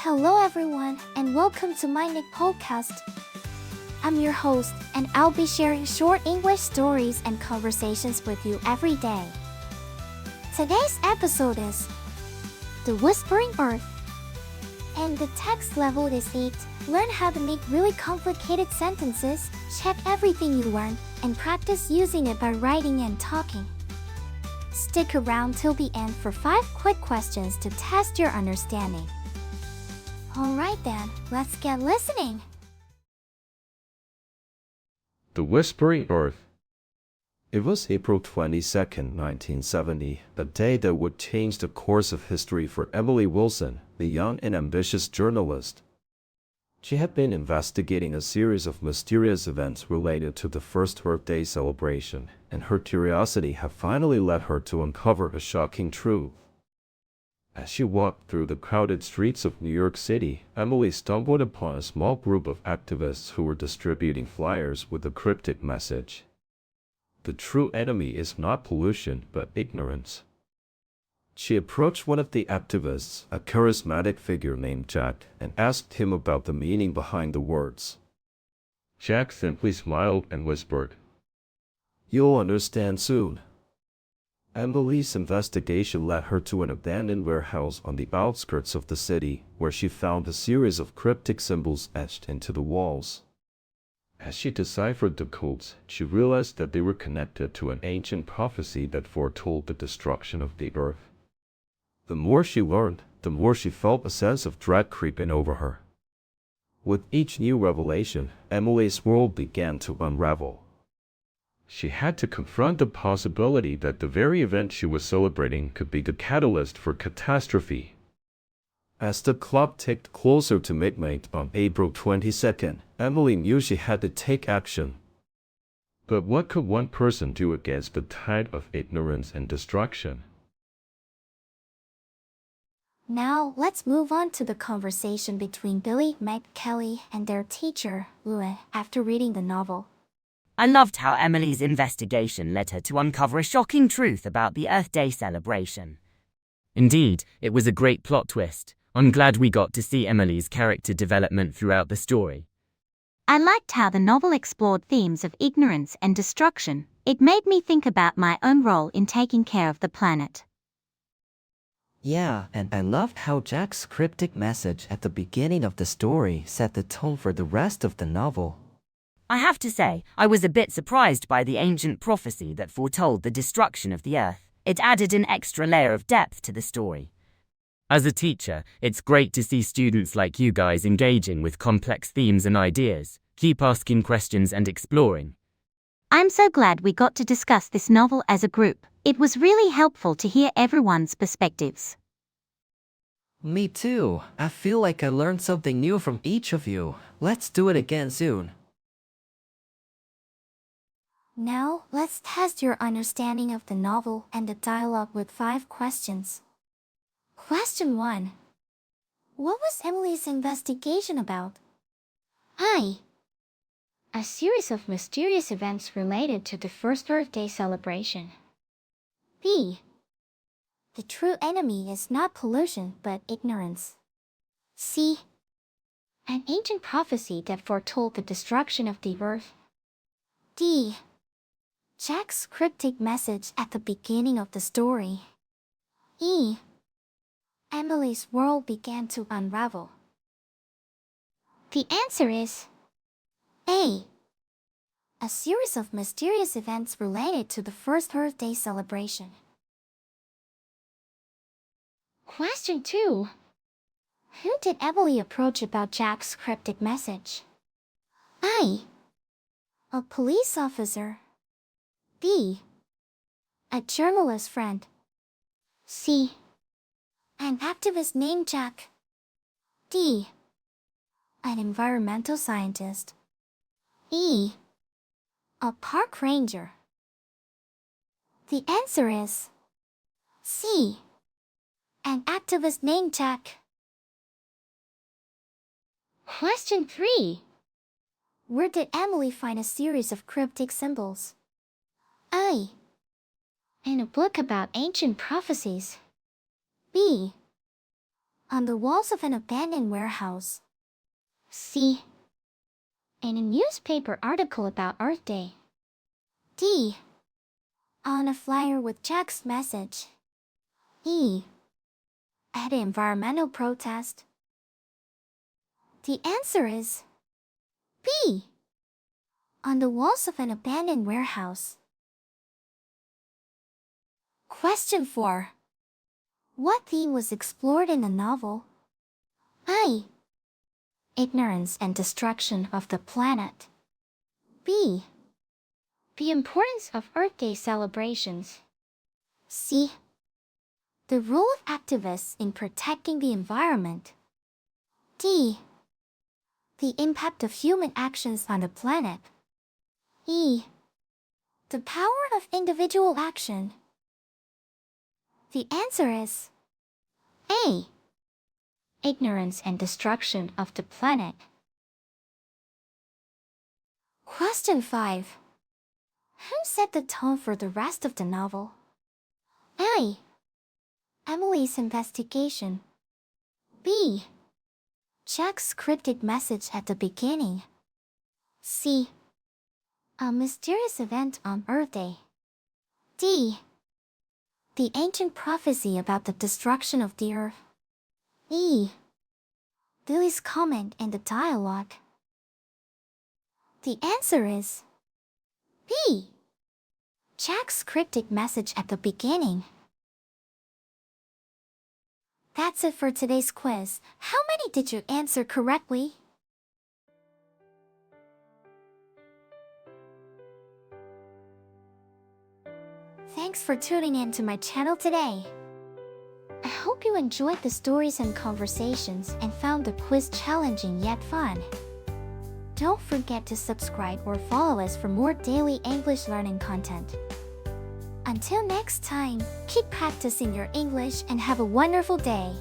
Hello everyone and welcome to MyniQ podcast. I'm your host and I'll be sharing short English stories and conversations with you every day. Today's episode is The Whispering Earth. And the text level is 8. Learn how to make really complicated sentences, check everything you learn, and practice using it by writing and talking. Stick around till the end for 5 quick questions to test your understanding. Alright then, let's get listening. The Whispering Earth. It was April 22nd, 1970, a day that would change the course of history for Emily Wilson, the young and ambitious journalist. She had been investigating a series of mysterious events related to the first Earth Day celebration, and her curiosity had finally led her to uncover a shocking truth. As she walked through the crowded streets of New York City, Emily stumbled upon a small group of activists who were distributing flyers with a cryptic message. The true enemy is not pollution, but ignorance. She approached one of the activists, a charismatic figure named Jack, and asked him about the meaning behind the words. Jack simply smiled and whispered, "You'll understand soon." Emily's investigation led her to an abandoned warehouse on the outskirts of the city, where she found a series of cryptic symbols etched into the walls. As she deciphered the codes, she realized that they were connected to an ancient prophecy that foretold the destruction of the earth. The more she learned, the more she felt a sense of dread creeping over her. With each new revelation, Emily's world began to unravel. She had to confront the possibility that the very event she was celebrating could be the catalyst for catastrophe. As the clock ticked closer to midnight on April 22nd, Emily knew she had to take action. But what could one person do against the tide of ignorance and destruction? Now, let's move on to the conversation between Billy, Meg, Kelly, and their teacher, Louis, after reading the novel. I loved how Emily's investigation led her to uncover a shocking truth about the Earth Day celebration. Indeed, it was a great plot twist. I'm glad we got to see Emily's character development throughout the story. I liked how the novel explored themes of ignorance and destruction. It made me think about my own role in taking care of the planet. Yeah, and I loved how Jack's cryptic message at the beginning of the story set the tone for the rest of the novel. I have to say, I was a bit surprised by the ancient prophecy that foretold the destruction of the Earth. It added an extra layer of depth to the story. As a teacher, it's great to see students like you guys engaging with complex themes and ideas. Keep asking questions and exploring. I'm so glad we got to discuss this novel as a group. It was really helpful to hear everyone's perspectives. Me too. I feel like I learned something new from each of you. Let's do it again soon. Now, let's test your understanding of the novel and the dialogue with 5 questions. Question 1. What was Emily's investigation about? A series of mysterious events related to the first Earth Day celebration. B. The true enemy is not pollution but ignorance. C. An ancient prophecy that foretold the destruction of the Earth. D. Jack's cryptic message at the beginning of the story. E. Emily's world began to unravel. The answer is A. A series of mysterious events related to the first Earth Day celebration. Question 2. Who did Emily approach about Jack's cryptic message? A. A police officer. B. A journalist friend. C. An activist named Jack. D. An environmental scientist. E. A park ranger. The answer is C. An activist named Jack. Question 3. Where did Emily find a series of cryptic symbols? A. In a book about ancient prophecies. B. On the walls of an abandoned warehouse. C. In a newspaper article about Earth Day. D. On a flyer with Jack's message. E. At an environmental protest. The answer is B. On the walls of an abandoned warehouse. Question 4. What theme was explored in the novel? A. Ignorance and destruction of the planet. B. The importance of Earth Day celebrations. C. The role of activists in protecting the environment. D. The impact of human actions on the planet. E. The power of individual action. The answer is A. Ignorance and destruction of the planet. Question 5. Who set the tone for the rest of the novel? A. Emily's investigation. B. Jack's cryptic message at the beginning. C. A mysterious event on Earth Day. D. The ancient prophecy about the destruction of the Earth. E. Lily's comment in the dialogue. The answer is B. Jack's cryptic message at the beginning. That's it for today's quiz. How many did you answer correctly? Thanks for tuning in to my channel today. I hope you enjoyed the stories and conversations and found the quiz challenging yet fun. Don't forget to subscribe or follow us for more daily English learning content. Until next time, keep practicing your English and have a wonderful day.